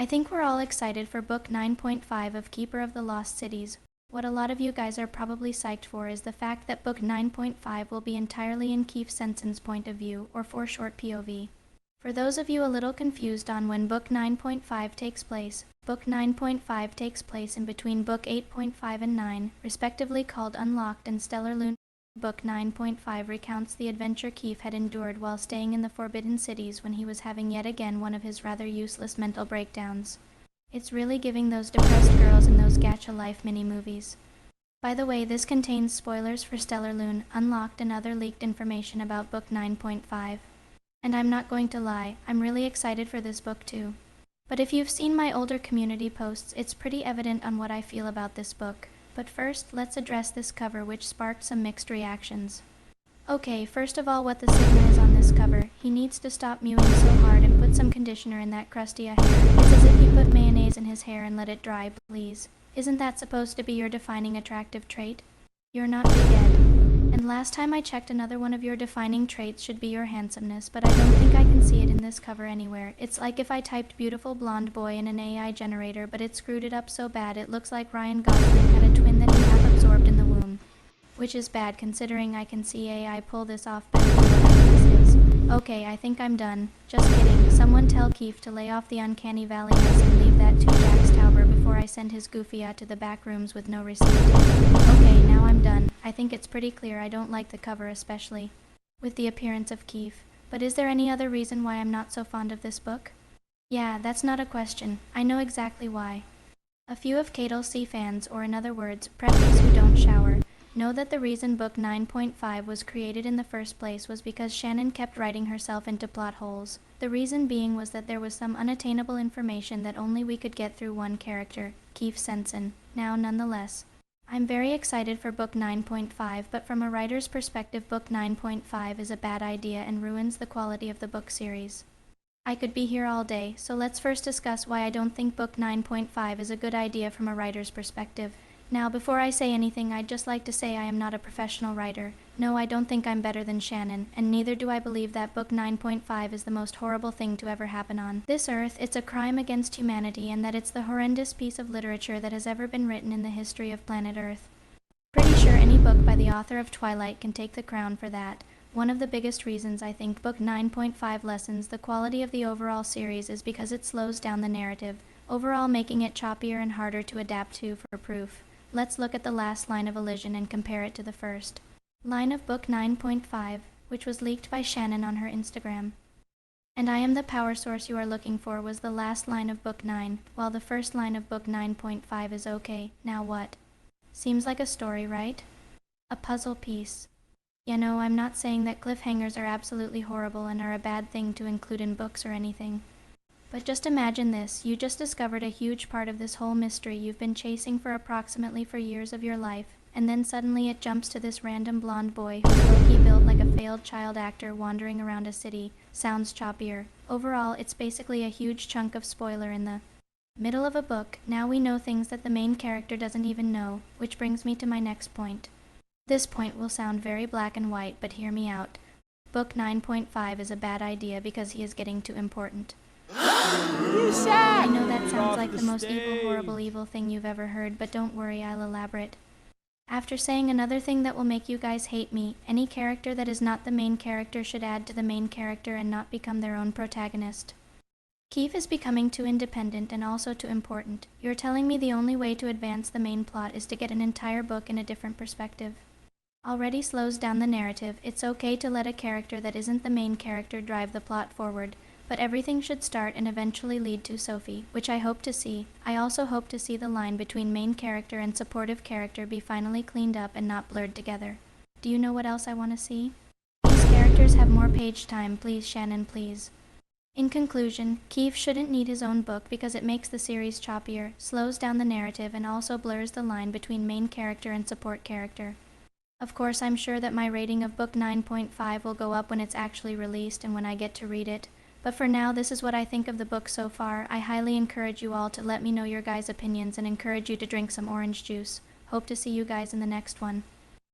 I think we're all excited for book 9.5 of Keeper of the Lost Cities. What a lot of you guys are probably psyched for is the fact that book 9.5 will be entirely in Keefe Sencen's point of view, or for short POV. For those of you a little confused on when book 9.5 takes place, book 9.5 takes place in between book 8.5 and 9, respectively called Unlocked and Stellar Lune. Book 9.5 recounts the adventure Keefe had endured while staying in the Forbidden Cities when he was having yet again one of his rather useless mental breakdowns. It's really giving those depressed girls in those Gacha Life mini-movies. By the way, this contains spoilers for Stellar Lune, Unlocked, and other leaked information about book 9.5. And I'm not going to lie, I'm really excited for this book too. But if you've seen my older community posts, it's pretty evident on what I feel about this book. But first, let's address this cover, which sparked some mixed reactions. Okay, first of all, what the Sigma is on this cover. He needs to stop mewing so hard and put some conditioner in that crusty hair. It's as if he put mayonnaise in his hair and let it dry, please. Isn't that supposed to be your defining attractive trait? You're not Big Ed. And last time I checked, another one of your defining traits should be your handsomeness, but I don't think I can see it in this cover anywhere. It's like if I typed beautiful blonde boy in an AI generator, but it screwed it up so bad it looks like Ryan Gosling had a twin that he half absorbed in the womb. Which is bad considering I can see AI pull this off better than what this is. Okay, I think I'm done. Just kidding. Someone tell Keefe to lay off the uncanny valley-ness and leave that to Jax Tauber before I send his goofy out to the back rooms with no receipt. Okay, now I'm done. I think it's pretty clear I don't like the cover, especially with the appearance of Keefe. But is there any other reason why I'm not so fond of this book? Yeah, that's not a question. I know exactly why. A few of Cadel C fans, or in other words, preppies who don't shower, know that the reason book 9.5 was created in the first place was because Shannon kept writing herself into plot holes. The reason being was that there was some unattainable information that only we could get through one character, Keefe Sencen. Now, nonetheless, I'm very excited for book 9.5, but from a writer's perspective, book 9.5 is a bad idea and ruins the quality of the book series. I could be here all day, so let's first discuss why I don't think book 9.5 is a good idea from a writer's perspective. Now, before I say anything, I'd just like to say I am not a professional writer. No, I don't think I'm better than Shannon, and neither do I believe that book 9.5 is the most horrible thing to ever happen on this earth. It's a crime against humanity, and that it's the horrendous piece of literature that has ever been written in the history of planet Earth. Pretty sure any book by the author of Twilight can take the crown for that. One of the biggest reasons I think book 9.5 lessens the quality of the overall series is because it slows down the narrative, overall making it choppier and harder to adapt to for proof. Let's look at the last line of Elysian and compare it to the first line of book 9.5, which was leaked by Shannon on her Instagram. And I am the power source you are looking for was the last line of book 9, while the first line of book 9.5 is okay, now what? Seems like a story, right? A puzzle piece. You know, I'm not saying that cliffhangers are absolutely horrible and are a bad thing to include in books or anything. But just imagine this, you just discovered a huge part of this whole mystery you've been chasing for approximately 4 years of your life, and then suddenly it jumps to this random blonde boy who's low-key built like a failed child actor wandering around a city. Sounds choppier. Overall, it's basically a huge chunk of spoiler in the middle of a book. Now we know things that the main character doesn't even know, which brings me to my next point. This point will sound very black and white, but hear me out. Book 9.5 is a bad idea because he is getting too important. I know that sounds like the most evil, horrible thing you've ever heard, but don't worry, I'll elaborate. After saying another thing that will make you guys hate me, any character that is not the main character should add to the main character and not become their own protagonist. Keefe is becoming too independent and also too important. You're telling me the only way to advance the main plot is to get an entire book in a different perspective. Already slows down the narrative. It's okay to let a character that isn't the main character drive the plot forward, but everything should start and eventually lead to Sophie, which I hope to see. I also hope to see the line between main character and supportive character be finally cleaned up and not blurred together. Do you know what else I want to see? These characters have more page time, please, Shannon, please. In conclusion, Keefe shouldn't need his own book because it makes the series choppier, slows down the narrative, and also blurs the line between main character and support character. Of course, I'm sure that my rating of book 9.5 will go up when it's actually released and when I get to read it. But for now, this is what I think of the book so far. I highly encourage you all to let me know your guys' opinions and encourage you to drink some orange juice. Hope to see you guys in the next one.